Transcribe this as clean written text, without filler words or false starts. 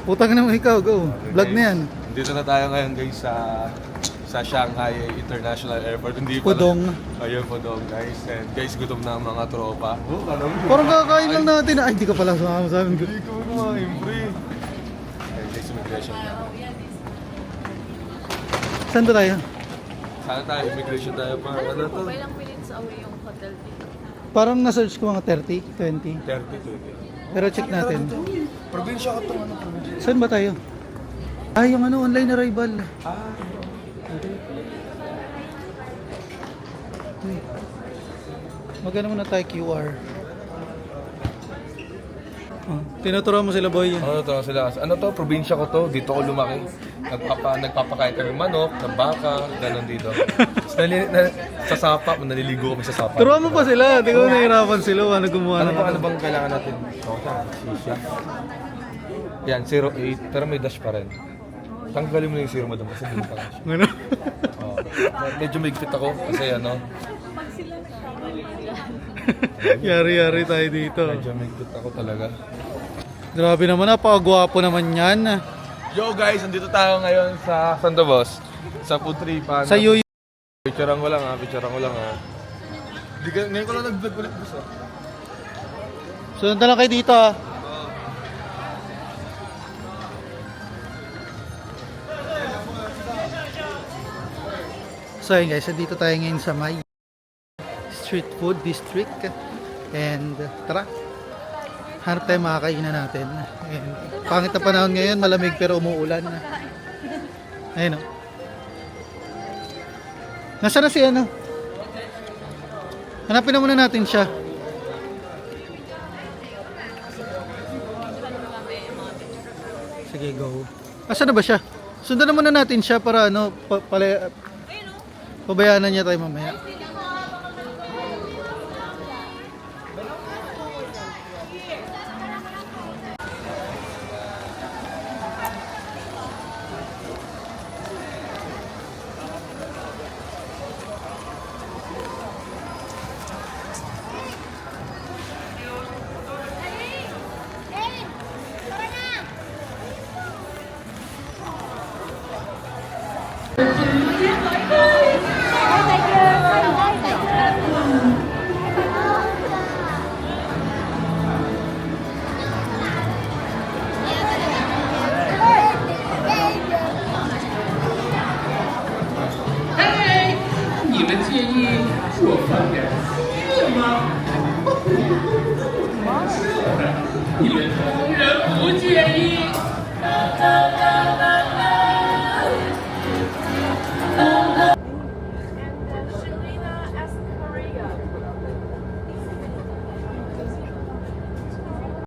Putang na mo ikaw, go. Vlog na yan. Dito na tayo ngayon guys sa Shanghai International Airport. Hindi pa Pudong. Ayun, Pudong guys. And guys, gutom na ang mga tropa. Oh, alam mo. Parang kakain lang natin. Ay, hindi ka pala sumama sa amin. Hindi ko kumain, pre. Okay, guys, immigration na. Saan ba tayo? Sana tayo, immigration tayo pa. Ano to? Ilang minutes away yung hotel dito? Parang na-search ko mga 30, 20. 30. Pero check natin. Probinsya ka to, ano probinsya? Saan ba tayo? Ah, yung ano, online arrival. Magano muna tayo QR. Oh, tinuturuan mo sila, boy. Ano to sila? Ano to? Probinsya ko to. Dito ako lumaki. Nagpapakain kami manok, ng baka, ganun dito. Sa sapa, naliligo kami sa sapa. Turuan mo pa sila. Di ko nahihirapan sila. Ano gumawa na Ano bang kailangan natin? Sisya. Yan, 08. Pero may dash pa rin. Tanggalin mo na yung 0 mo doon kasi hindi pa dash. Ano? Oh. Medyo maigpit ako kasi ano. Yari-yari tayo dito. Medyo maigpit ako talaga. Grabe naman, napakagwapo naman yan. Yo guys, andito tayo ngayon sa Santo Boss. Sa food tripan. Sa Yuyu. Picturean ko lang ha. Ngayon ko lang nag-vlog ulit boss ha. Sunod na lang kayo dito ah. So yun guys, dito tayo ngayon sa may street food district. And tara, hanap tayo mga kainan natin. And, pangit na panahon ngayon, malamig pero umuulan. Ayun o. Nasaan na si ano? Hanapin na muna natin siya. Sige, go. Asan na ba siya? Sundan na muna natin siya para ano, pabayaan na niya tayo mamaya.